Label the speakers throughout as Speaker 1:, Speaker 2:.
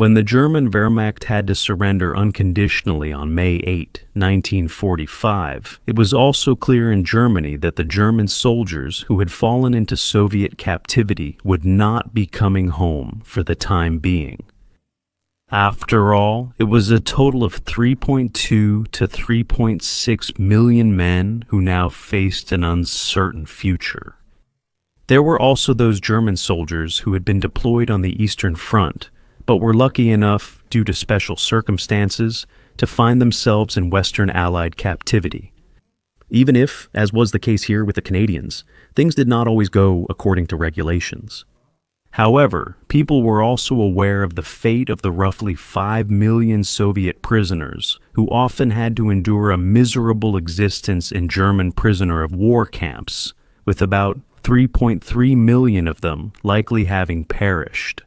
Speaker 1: When the German Wehrmacht had to surrender unconditionally on May 8, 1945, it was also clear in Germany that the German soldiers who had fallen into Soviet captivity would not be coming home for the time being. After all, it was a total of 3.2 to 3.6 million men who now faced an uncertain future. There were also those German soldiers who had been deployed on the Eastern Front, but were lucky enough, due to special circumstances, to find themselves in Western Allied captivity. Even if, as was the case here with the Canadians, things did not always go according to regulations. However, people were also aware of the fate of the roughly 5 million Soviet prisoners who often had to endure a miserable existence in German prisoner of war camps, with about 3.3 million of them likely having perished.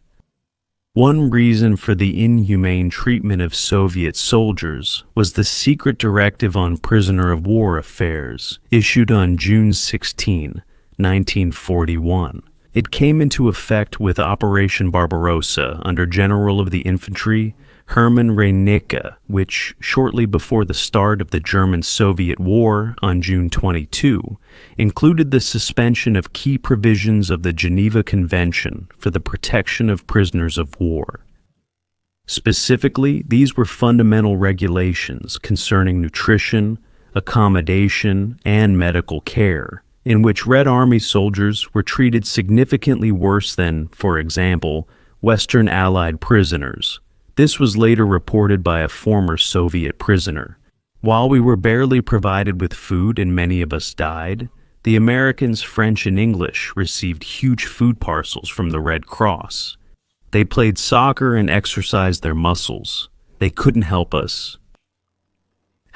Speaker 1: One reason for the inhumane treatment of Soviet soldiers was the secret directive on prisoner of war affairs issued on June 16, 1941. It came into effect with Operation Barbarossa under General of the Infantry Hermann Rehnicke, which, shortly before the start of the German-Soviet War on June 22, included the suspension of key provisions of the Geneva Convention for the protection of prisoners of war. Specifically, these were fundamental regulations concerning nutrition, accommodation, and medical care, in which Red Army soldiers were treated significantly worse than, for example, Western Allied prisoners. This was later reported by a former Soviet prisoner. While we were barely provided with food and many of us died, the Americans, French, and English received huge food parcels from the Red Cross. They played soccer and exercised their muscles. They couldn't help us.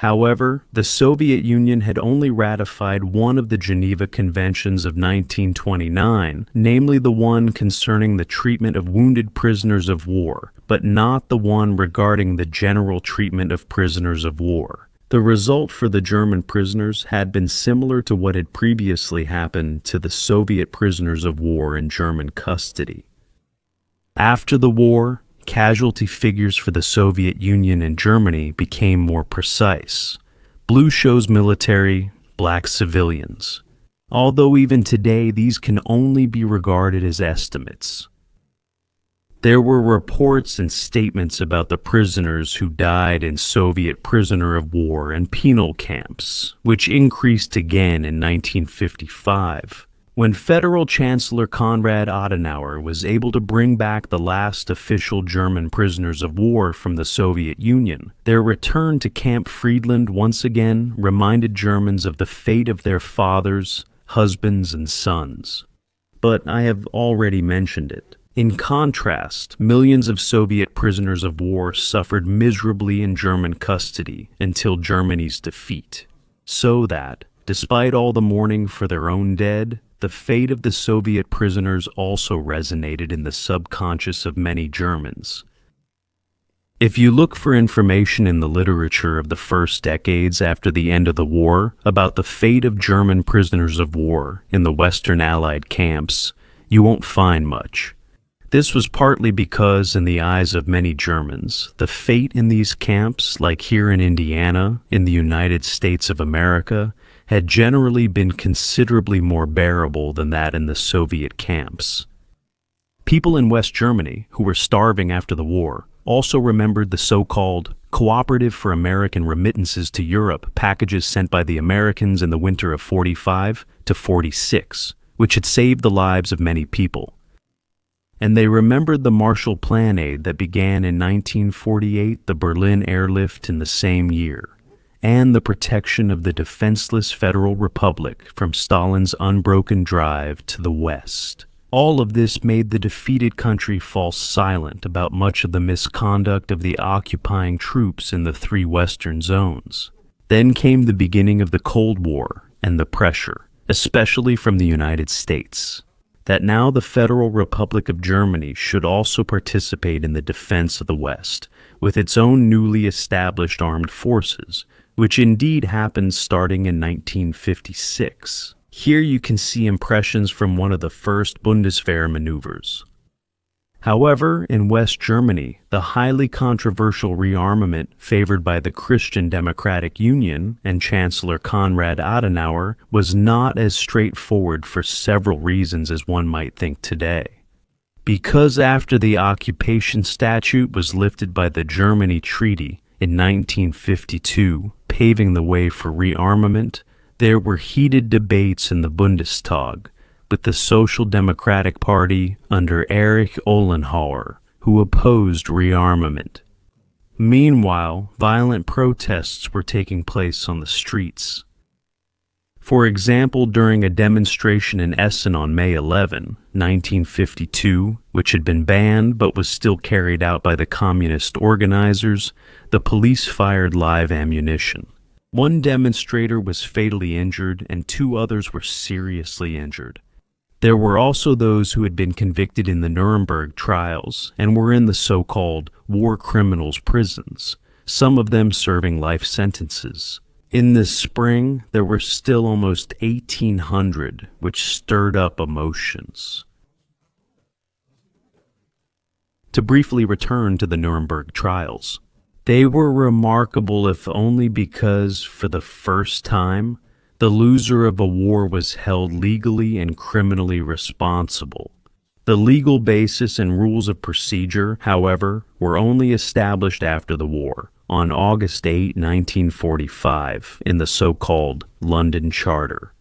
Speaker 1: However, the Soviet Union had only ratified one of the Geneva Conventions of 1929, namely the one concerning the treatment of wounded prisoners of war, but not the one regarding the general treatment of prisoners of war. The result for the German prisoners had been similar to what had previously happened to the Soviet prisoners of war in German custody. After the war, casualty figures for the Soviet Union and Germany became more precise. Blue shows military, black civilians. Although even today these can only be regarded as estimates. There were reports and statements about the prisoners who died in Soviet prisoner of war and penal camps, which increased again in 1955. When Federal Chancellor Konrad Adenauer was able to bring back the last official German prisoners of war from the Soviet Union, their return to Camp Friedland once again reminded Germans of the fate of their fathers, husbands, and sons. But I have already mentioned it. In contrast, millions of Soviet prisoners of war suffered miserably in German custody until Germany's defeat. So that, despite all the mourning for their own dead, the fate of the Soviet prisoners also resonated in the subconscious of many Germans. If you look for information in the literature of the first decades after the end of the war about the fate of German prisoners of war in the Western Allied camps, you won't find much. This was partly because, in the eyes of many Germans, the fate in these camps, like here in Indiana, in the United States of America, had generally been considerably more bearable than that in the Soviet camps. People in West Germany, who were starving after the war, also remembered the so-called Cooperative for American Remittances to Europe packages sent by the Americans in the winter of 45 to 46, which had saved the lives of many people. And they remembered the Marshall Plan aid that began in 1948, the Berlin airlift in the same year, and the protection of the defenseless Federal Republic from Stalin's unbroken drive to the West. All of this made the defeated country fall silent about much of the misconduct of the occupying troops in the three Western zones. Then came the beginning of the Cold War and the pressure, especially from the United States, that now the Federal Republic of Germany should also participate in the defense of the West, with its own newly established armed forces, which indeed happened starting in 1956. Here you can see impressions from one of the first Bundeswehr maneuvers. However, in West Germany, the highly controversial rearmament favored by the Christian Democratic Union and Chancellor Konrad Adenauer was not as straightforward for several reasons as one might think today. Because after the occupation statute was lifted by the Germany Treaty in 1952, paving the way for rearmament, there were heated debates in the Bundestag, with the Social Democratic Party under Erich Ollenhauer, who opposed rearmament. Meanwhile, violent protests were taking place on the streets. For example, during a demonstration in Essen on May 11, 1952, which had been banned but was still carried out by the communist organizers, the police fired live ammunition. One demonstrator was fatally injured and 2 others were seriously injured. There were also those who had been convicted in the Nuremberg trials and were in the so-called war criminals' prisons, some of them serving life sentences. In the spring, there were still almost 1,800, which stirred up emotions. To briefly return to the Nuremberg trials, they were remarkable if only because, for the first time, the loser of a war was held legally and criminally responsible. The legal basis and rules of procedure, however, were only established after the war, on August 8, 1945, in the so-called London Charter.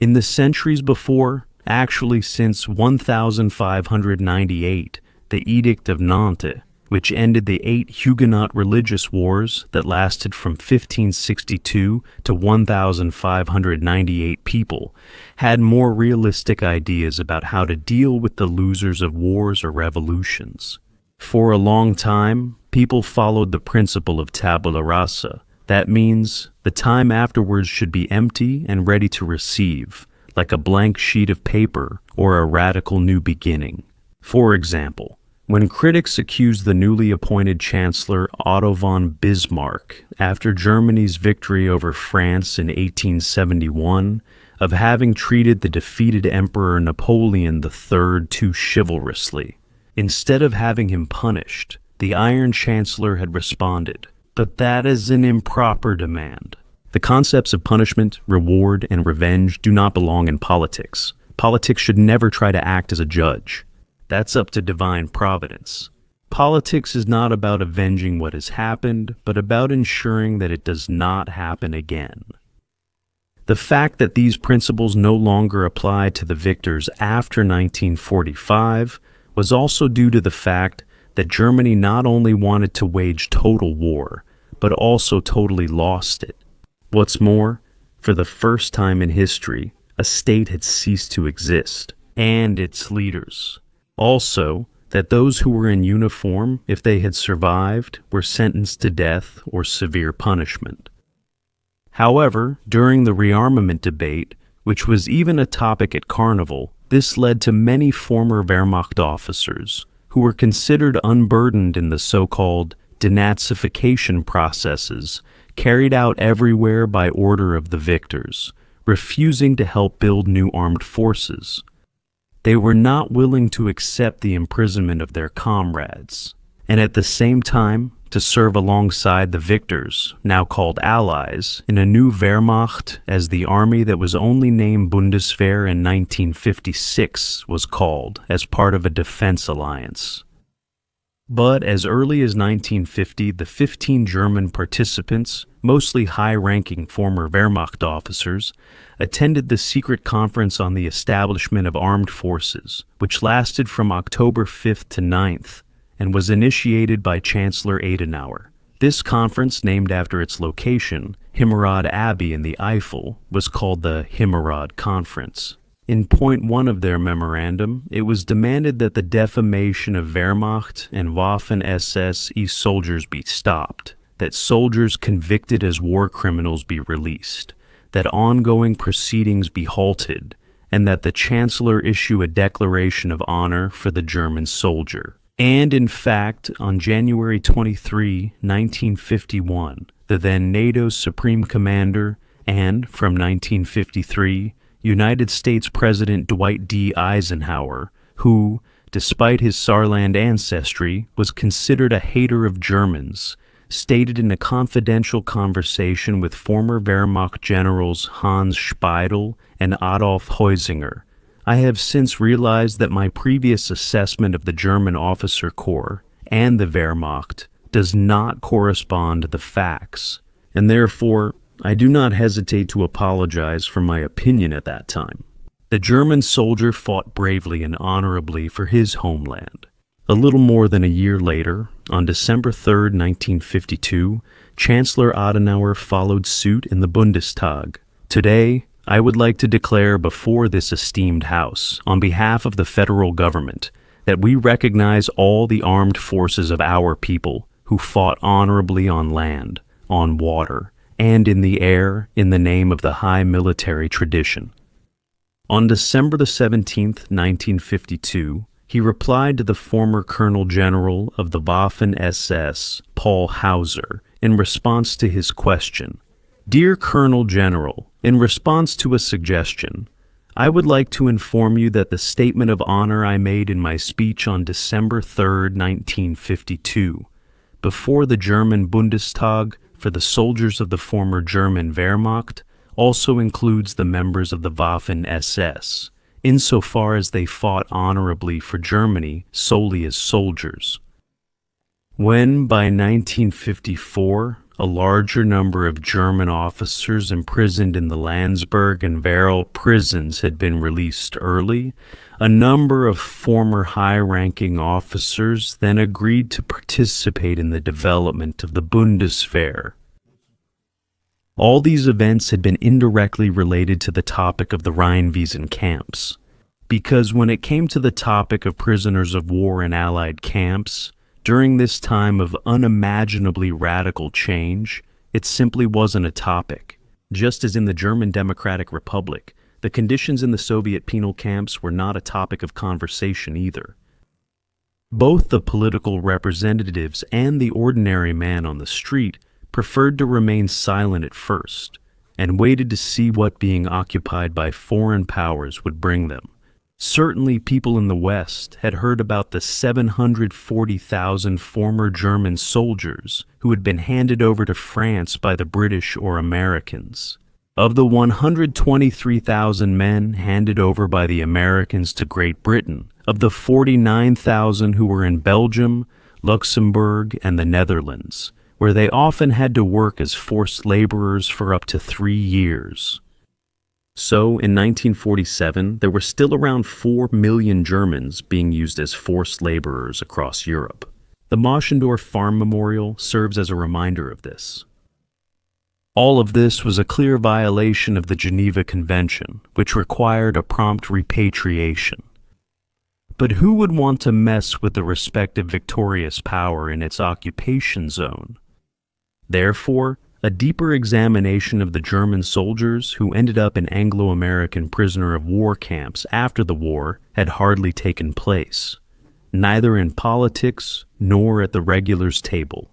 Speaker 1: In the centuries before, actually since 1598, the Edict of Nantes, which ended the 8 Huguenot religious wars that lasted from 1562 to 1598 people, had more realistic ideas about how to deal with the losers of wars or revolutions. For a long time, people followed the principle of tabula rasa. That means the time afterwards should be empty and ready to receive, like a blank sheet of paper or a radical new beginning. For example, when critics accused the newly appointed Chancellor Otto von Bismarck, after Germany's victory over France in 1871, of having treated the defeated Emperor Napoleon III too chivalrously, instead of having him punished, the Iron Chancellor had responded, "But that is an improper demand." The concepts of punishment, reward, and revenge do not belong in politics. Politics should never try to act as a judge. That's up to divine providence. Politics is not about avenging what has happened, but about ensuring that it does not happen again. The fact that these principles no longer apply to the victors after 1945 was also due to the fact that Germany not only wanted to wage total war, but also totally lost it. What's more, for the first time in history, a state had ceased to exist, and its leaders. Also, that those who were in uniform, if they had survived, were sentenced to death or severe punishment. However, during the rearmament debate, which was even a topic at Carnival, this led to many former Wehrmacht officers who were considered unburdened in the so-called denazification processes carried out everywhere by order of the victors, refusing to help build new armed forces. They were not willing to accept the imprisonment of their comrades, and at the same time to serve alongside the victors, now called Allies, in a new Wehrmacht as the army that was only named Bundeswehr in 1956 was called, as part of a defense alliance. But as early as 1950, the 15 German participants, mostly high-ranking former Wehrmacht officers, attended the secret conference on the establishment of armed forces, which lasted from October 5th to 9th, and was initiated by Chancellor Adenauer. This conference, named after its location, Himmerod Abbey in the Eifel, was called the Himmerod Conference. In point 1 of their memorandum, it was demanded that the defamation of Wehrmacht and Waffen-SS soldiers be stopped, that soldiers convicted as war criminals be released, that ongoing proceedings be halted, and that the Chancellor issue a declaration of honor for the German soldier. And in fact, on January 23, 1951, the then NATO Supreme Commander and, from 1953, United States President Dwight D. Eisenhower, who, despite his Saarland ancestry, was considered a hater of Germans, stated in a confidential conversation with former Wehrmacht generals Hans Speidel and Adolf Heusinger. I have since realized that my previous assessment of the German officer corps and the Wehrmacht does not correspond to the facts, and therefore I do not hesitate to apologize for my opinion at that time. The German soldier fought bravely and honorably for his homeland. A little more than a year later, on December 3, 1952, Chancellor Adenauer followed suit in the Bundestag. Today, I would like to declare before this esteemed House, on behalf of the federal government, that we recognize all the armed forces of our people who fought honorably on land, on water, and in the air in the name of the high military tradition. On December 17, 1952, he replied to the former Colonel General of the Waffen-SS, Paul Hauser, in response to his question. Dear Colonel General, in response to a suggestion, I would like to inform you that the statement of honor I made in my speech on December 3, 1952, before the German Bundestag for the soldiers of the former German Wehrmacht also includes the members of the Waffen-SS, insofar as they fought honorably for Germany solely as soldiers. When, by 1954, a larger number of German officers imprisoned in the Landsberg and Werl prisons had been released early, a number of former high-ranking officers then agreed to participate in the development of the Bundeswehr. All these events had been indirectly related to the topic of the Rheinwiesen Camps, because when it came to the topic of prisoners of war in Allied camps, during this time of unimaginably radical change, it simply wasn't a topic. Just as in the German Democratic Republic, the conditions in the Soviet penal camps were not a topic of conversation either. Both the political representatives and the ordinary man on the street preferred to remain silent at first, and waited to see what being occupied by foreign powers would bring them. Certainly people in the West had heard about the 740,000 former German soldiers who had been handed over to France by the British or Americans. Of the 123,000 men handed over by the Americans to Great Britain, of the 49,000 who were in Belgium, Luxembourg, and the Netherlands, where they often had to work as forced laborers for up to 3 years. So, in 1947, there were still around 4 million Germans being used as forced laborers across Europe. The Moschendorf Farm Memorial serves as a reminder of this. All of this was a clear violation of the Geneva Convention, which required a prompt repatriation. But who would want to mess with the respective victorious power in its occupation zone? Therefore, a deeper examination of the German soldiers who ended up in Anglo-American prisoner of war camps after the war had hardly taken place, neither in politics nor at the regulars' table.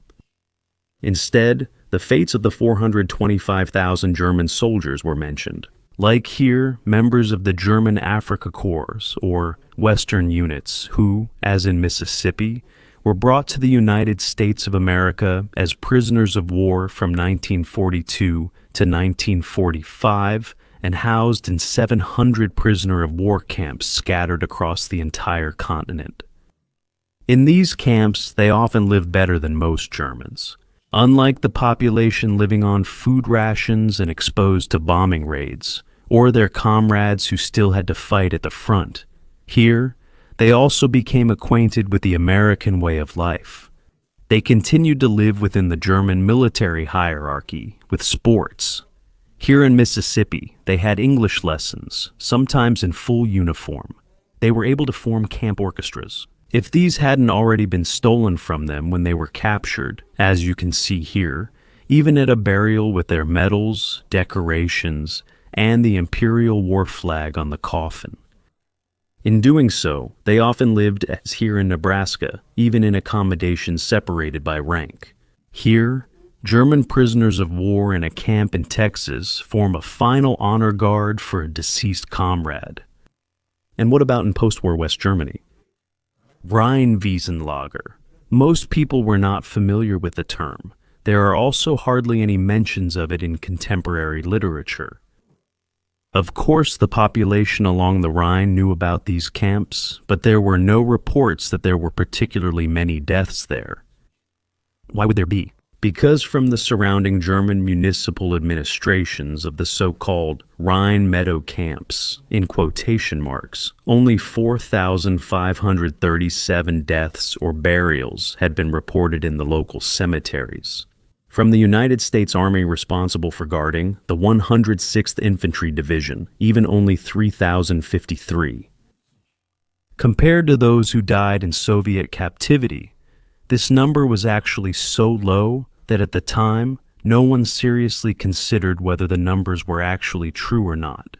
Speaker 1: Instead, the fates of the 425,000 German soldiers were mentioned. Like here, members of the German Afrika Korps, or Western units, who, as in Mississippi, were brought to the United States of America as prisoners of war from 1942 to 1945 and housed in 700 prisoner of war camps scattered across the entire continent. In these camps, they often lived better than most Germans. Unlike the population living on food rations and exposed to bombing raids, or their comrades who still had to fight at the front, here, they also became acquainted with the American way of life. They continued to live within the German military hierarchy, with sports. Here in Mississippi, they had English lessons, sometimes in full uniform. They were able to form camp orchestras. If these hadn't already been stolen from them when they were captured, as you can see here, even at a burial with their medals, decorations, and the imperial war flag on the coffin. In doing so, they often lived as here in Nebraska, even in accommodations separated by rank. Here, German prisoners of war in a camp in Texas form a final honor guard for a deceased comrade. And what about in post-war West Germany? Rheinwiesen. Most people were not familiar with the term. There are also hardly any mentions of it in contemporary literature. Of course, the population along the Rhine knew about these camps, but there were no reports that there were particularly many deaths there. Why would there be? Because from the surrounding German municipal administrations of the so-called Rhine Meadow camps, in quotation marks, only 4,537 deaths or burials had been reported in the local cemeteries. From the United States Army responsible for guarding the 106th Infantry Division, even only 3,053. Compared to those who died in Soviet captivity, this number was actually so low that at the time, no one seriously considered whether the numbers were actually true or not.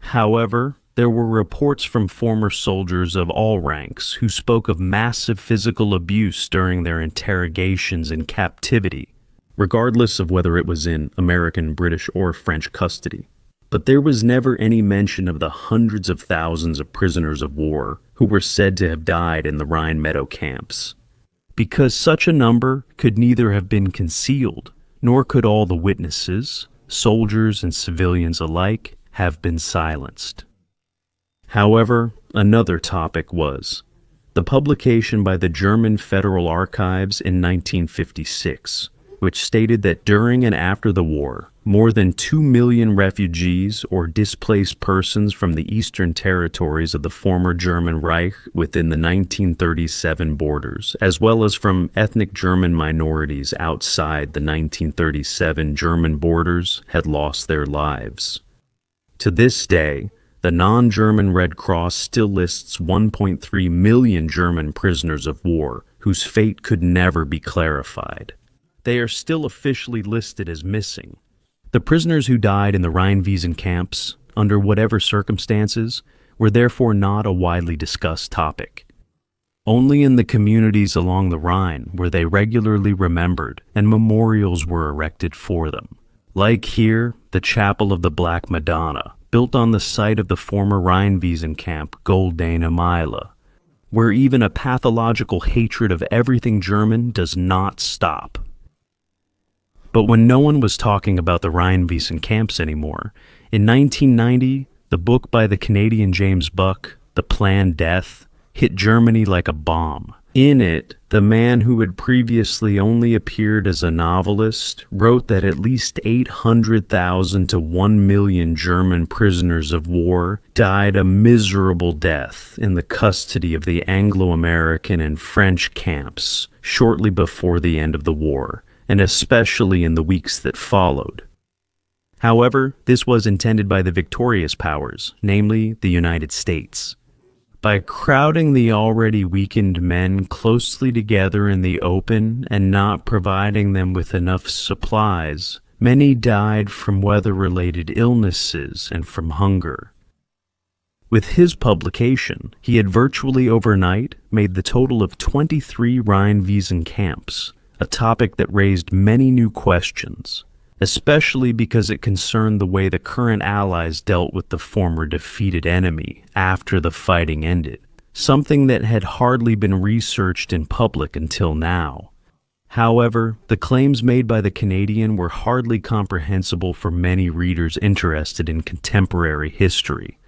Speaker 1: However, there were reports from former soldiers of all ranks who spoke of massive physical abuse during their interrogations in captivity, regardless of whether it was in American, British, or French custody. But there was never any mention of the hundreds of thousands of prisoners of war who were said to have died in the Rhine Meadow camps, because such a number could neither have been concealed, nor could all the witnesses, soldiers and civilians alike, have been silenced. However, another topic was the publication by the German Federal Archives in 1956, which stated that during and after the war, more than 2 million refugees or displaced persons from the eastern territories of the former German Reich within the 1937 borders, as well as from ethnic German minorities outside the 1937 German borders, had lost their lives. To this day, the non-German Red Cross still lists 1.3 million German prisoners of war whose fate could never be clarified. They are still officially listed as missing. The prisoners who died in the Rheinwiesen camps, under whatever circumstances, were therefore not a widely discussed topic. Only in the communities along the Rhine were they regularly remembered, and memorials were erected for them. Like here, the Chapel of the Black Madonna, built on the site of the former Rheinwiesen camp Goldene Meile, where even a pathological hatred of everything German does not stop. But when no one was talking about the Rheinwiesen camps anymore, in 1990, the book by the Canadian James Buck, The Planned Death, hit Germany like a bomb. In it, the man who had previously only appeared as a novelist wrote that at least 800,000 to 1 million German prisoners of war died a miserable death in the custody of the Anglo-American and French camps shortly before the end of the war, and especially in the weeks that followed. However, this was intended by the victorious powers, namely the United States. By crowding the already weakened men closely together in the open and not providing them with enough supplies, many died from weather-related illnesses and from hunger. With his publication, he had virtually overnight made the total of 23 Rheinwiesen camps, a topic that raised many new questions, especially because it concerned the way the current Allies dealt with the former defeated enemy after the fighting ended, something that had hardly been researched in public until now. However, the claims made by the Canadian were hardly comprehensible for many readers interested in contemporary history,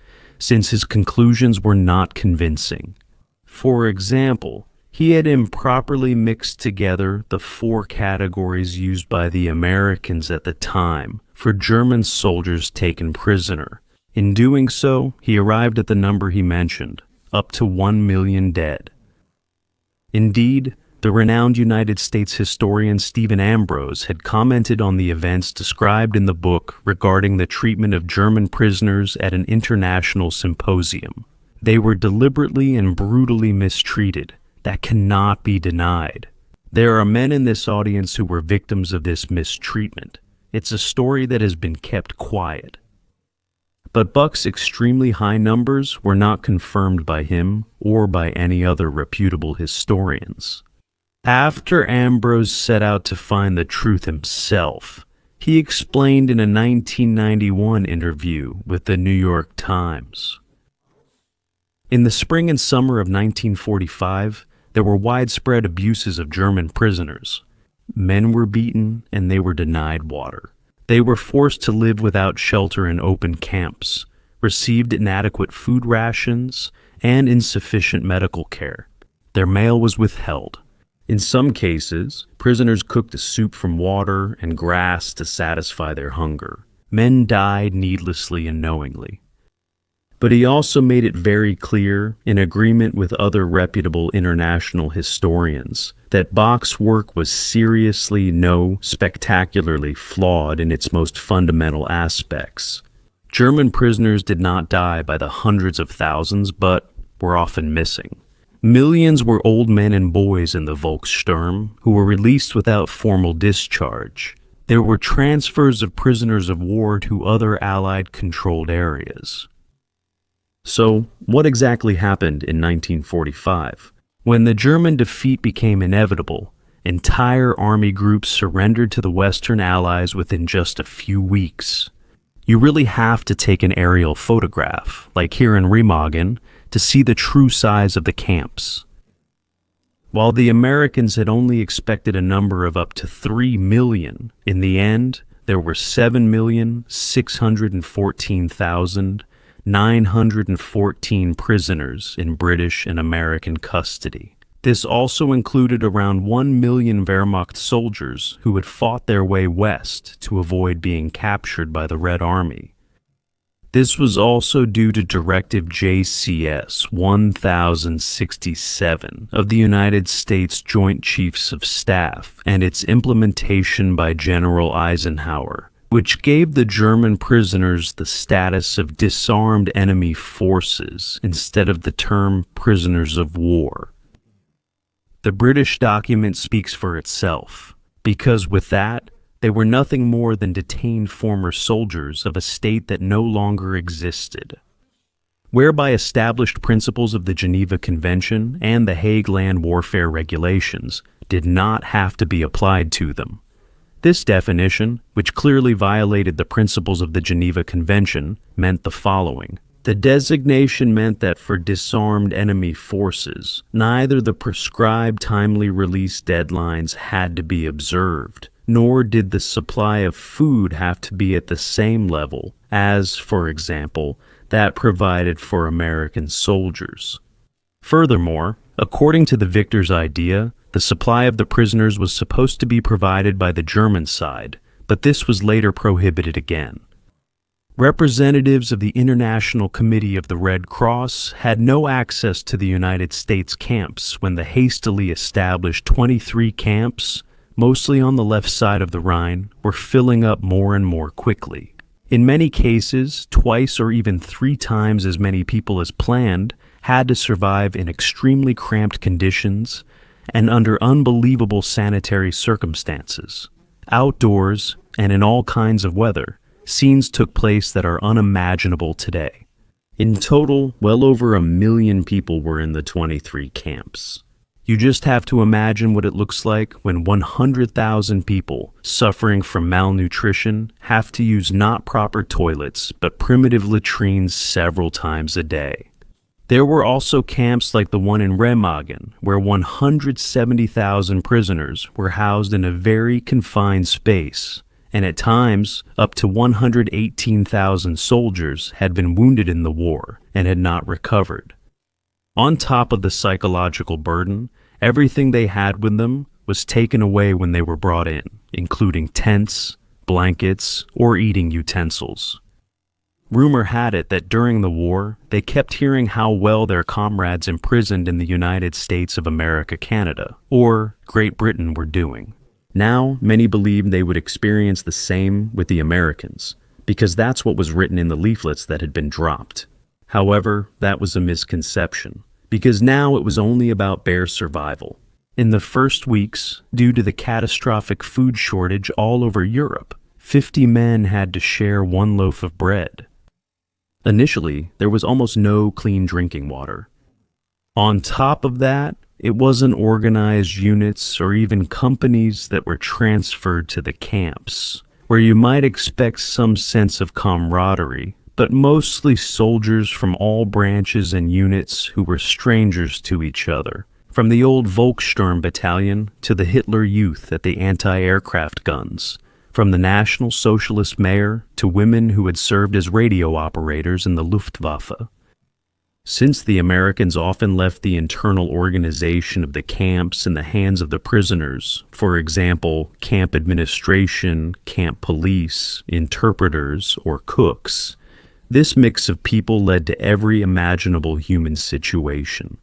Speaker 1: since his conclusions were not convincing. For example, he had improperly mixed together the 4 categories used by the Americans at the time for German soldiers taken prisoner. In doing so, he arrived at the number he mentioned, up to 1 million dead. Indeed, the renowned United States historian Stephen Ambrose had commented on the events described in the book regarding the treatment of German prisoners at an international symposium. They were deliberately and brutally mistreated. That cannot be denied. There are men in this audience who were victims of this mistreatment. It's a story that has been kept quiet. But Buck's extremely high numbers were not confirmed by him or by any other reputable historians. After Ambrose set out to find the truth himself, he explained in a 1991 interview with the New York Times. In the spring and summer of 1945, there were widespread abuses of German prisoners. Men were beaten and they were denied water. They were forced to live without shelter in open camps, received inadequate food rations, and insufficient medical care. Their mail was withheld. In some cases, prisoners cooked a soup from water and grass to satisfy their hunger. Men died needlessly and knowingly. But he also made it very clear, in agreement with other reputable international historians, that Bach's work was seriously, spectacularly flawed in its most fundamental aspects. German prisoners did not die by the hundreds of thousands, but were often missing. Millions were old men and boys in the Volkssturm who were released without formal discharge. There were transfers of prisoners of war to other Allied-controlled areas. So, what exactly happened in 1945? When the German defeat became inevitable, entire army groups surrendered to the Western Allies within just a few weeks. You really have to take an aerial photograph, like here in Remagen, to see the true size of the camps. While the Americans had only expected a number of up to 3 million, in the end, there were 7,614,914 prisoners in British and American custody. This also included around 1 million Wehrmacht soldiers who had fought their way west to avoid being captured by the Red Army. This was also due to Directive JCS 1067 of the United States Joint Chiefs of Staff and its implementation by General Eisenhower, which gave the German prisoners the status of disarmed enemy forces instead of the term prisoners of war. The British document speaks for itself, because with that, they were nothing more than detained former soldiers of a state that no longer existed. Whereby established principles of the Geneva Convention and the Hague Land Warfare Regulations did not have to be applied to them. This definition, which clearly violated the principles of the Geneva Convention, meant the following. The designation meant that for disarmed enemy forces, neither the prescribed timely release deadlines had to be observed, nor did the supply of food have to be at the same level as, for example, that provided for American soldiers. Furthermore, according to the victor's idea, the supply of the prisoners was supposed to be provided by the German side, but this was later prohibited again. Representatives of the International Committee of the Red Cross had no access to the United States camps when the hastily established 23 camps, mostly on the left side of the Rhine, were filling up more and more quickly. In many cases, twice or even 3 times as many people as planned had to survive in extremely cramped conditions and under unbelievable sanitary circumstances. Outdoors, and in all kinds of weather, scenes took place that are unimaginable today. In total, well over 1 million people were in the 23 camps. You just have to imagine what it looks like when 100,000 people suffering from malnutrition have to use not proper toilets but primitive latrines several times a day. There were also camps like the one in Remagen, where 170,000 prisoners were housed in a very confined space, and at times up to 118,000 soldiers had been wounded in the war and had not recovered. On top of the psychological burden, everything they had with them was taken away when they were brought in, including tents, blankets, or eating utensils. Rumor had it that during the war, they kept hearing how well their comrades imprisoned in the United States of America, Canada, or Great Britain were doing. Now, many believed they would experience the same with the Americans, because that's what was written in the leaflets that had been dropped. However, that was a misconception, because now it was only about bare survival. In the first weeks, due to the catastrophic food shortage all over Europe, 50 men had to share 1 loaf of bread. Initially, there was almost no clean drinking water. On top of that, it wasn't organized units or even companies that were transferred to the camps, where you might expect some sense of camaraderie, but mostly soldiers from all branches and units who were strangers to each other, from the old Volkssturm battalion to the Hitler Youth at the anti-aircraft guns, from the National Socialist mayor to women who had served as radio operators in the Luftwaffe. Since the Americans often left the internal organization of the camps in the hands of the prisoners, for example, camp administration, camp police, interpreters, or cooks, this mix of people led to every imaginable human situation.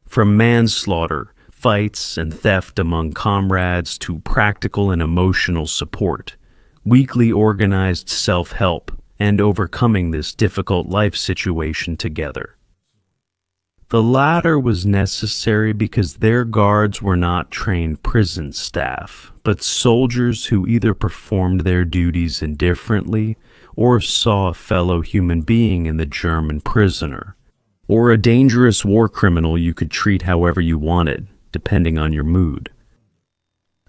Speaker 1: From manslaughter, fights, and theft among comrades to practical and emotional support, weekly organized self-help, and overcoming this difficult life situation together. The latter was necessary because their guards were not trained prison staff, but soldiers who either performed their duties indifferently or saw a fellow human being in the German prisoner, or a dangerous war criminal you could treat however you wanted, depending on your mood.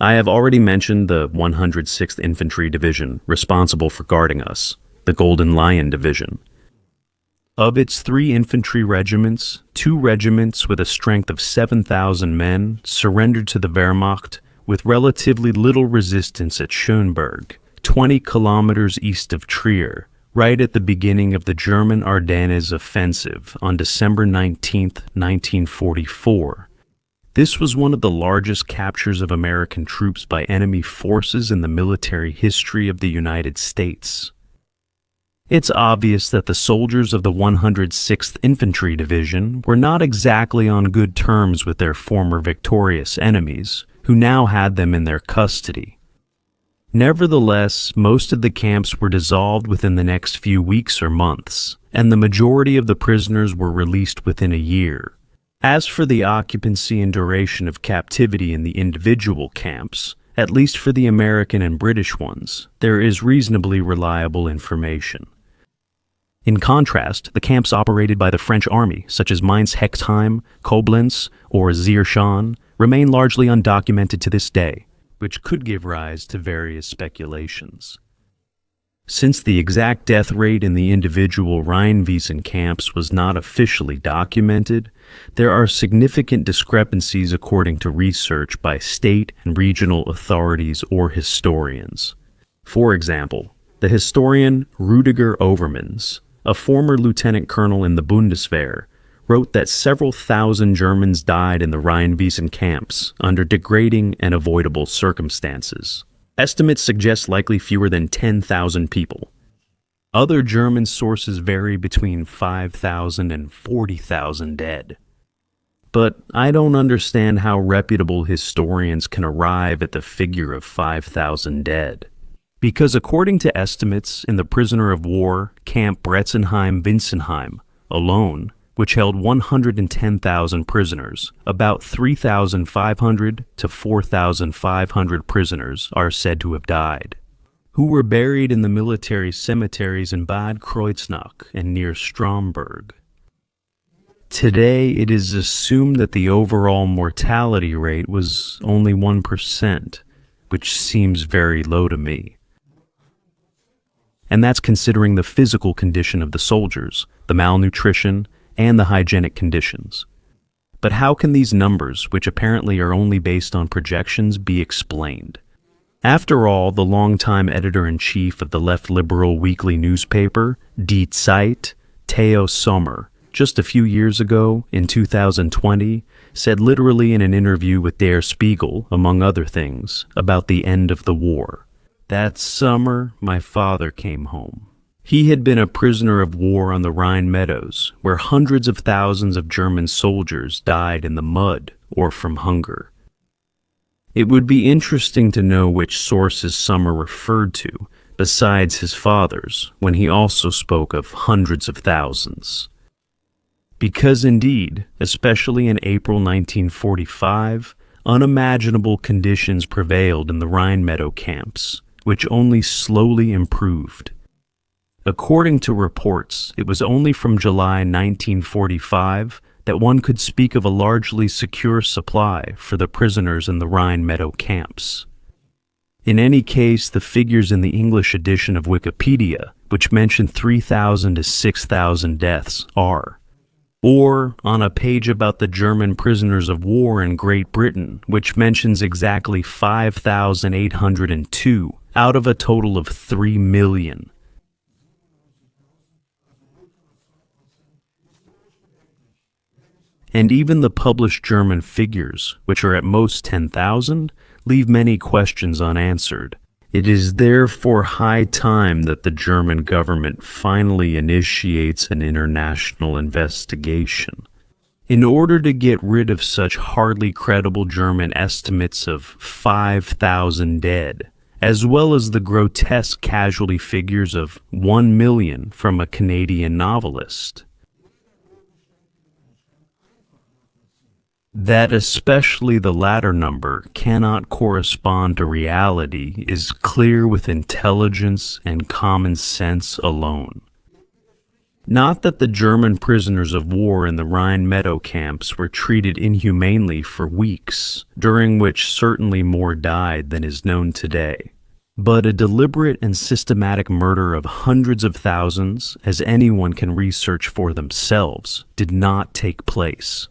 Speaker 1: I have already mentioned the 106th Infantry Division, responsible for guarding us, the Golden Lion Division. Of its 3 infantry regiments, 2 regiments with a strength of 7,000 men surrendered to the Wehrmacht with relatively little resistance at Schönberg, 20 kilometers east of Trier, right at the beginning of the German Ardennes offensive on December 19, 1944. This was one of the largest captures of American troops by enemy forces in the military history of the United States. It's obvious that the soldiers of the 106th Infantry Division were not exactly on good terms with their former victorious enemies, who now had them in their custody. Nevertheless, most of the camps were dissolved within the next few weeks or months, and the majority of the prisoners were released within a year. As for the occupancy and duration of captivity in the individual camps, at least for the American and British ones, there is reasonably reliable information. In contrast, the camps operated by the French army, such as Mainz-Hexheim, Koblenz, or Zierschan, remain largely undocumented to this day, which could give rise to various speculations. Since the exact death rate in the individual Rheinwiesen camps was not officially documented, there are significant discrepancies according to research by state and regional authorities or historians. For example, the historian Rüdiger Overmans, a former lieutenant colonel in the Bundeswehr, wrote that several thousand Germans died in the Rheinwiesen camps under degrading and avoidable circumstances. Estimates suggest likely fewer than 10,000 people. Other German sources vary between 5,000 and 40,000 dead. But I don't understand how reputable historians can arrive at the figure of 5,000 dead. Because according to estimates in the prisoner of war Camp Bretzenheim-Winsenheim alone, which held 110,000 prisoners, about 3,500 to 4,500 prisoners are said to have died, who were buried in the military cemeteries in Bad Kreuznach and near Stromberg. Today, it is assumed that the overall mortality rate was only 1%, which seems very low to me. And that's considering the physical condition of the soldiers, the malnutrition, and the hygienic conditions. But how can these numbers, which apparently are only based on projections, be explained? After all, the longtime editor-in-chief of the left-liberal weekly newspaper, Die Zeit, Theo Sommer, just a few years ago, in 2020, said literally in an interview with Der Spiegel, among other things, about the end of the war. That summer, my father came home. He had been a prisoner of war on the Rhine meadows, where hundreds of thousands of German soldiers died in the mud or from hunger. It would be interesting to know which sources Sommer referred to, besides his father's, when he also spoke of hundreds of thousands. Because indeed, especially in April 1945, unimaginable conditions prevailed in the Rhine meadow camps, which only slowly improved. According to reports, it was only from July 1945 that one could speak of a largely secure supply for the prisoners in the Rhine meadow camps. In any case, the figures in the English edition of Wikipedia, which mention 3,000 to 6,000 deaths, are, or on a page about the German prisoners of war in Great Britain, which mentions exactly 5,802 out of a total of 3 million. And even the published German figures, which are at most 10,000, leave many questions unanswered. It is therefore high time that the German government finally initiates an international investigation. In order to get rid of such hardly credible German estimates of 5,000 dead, as well as the grotesque casualty figures of 1 million from a Canadian novelist. That especially the latter number cannot correspond to reality is clear with intelligence and common sense alone. Not that the German prisoners of war in the Rhine meadow camps were treated inhumanely for weeks, during which certainly more died than is known today, but a deliberate and systematic murder of hundreds of thousands, as anyone can research for themselves, did not take place.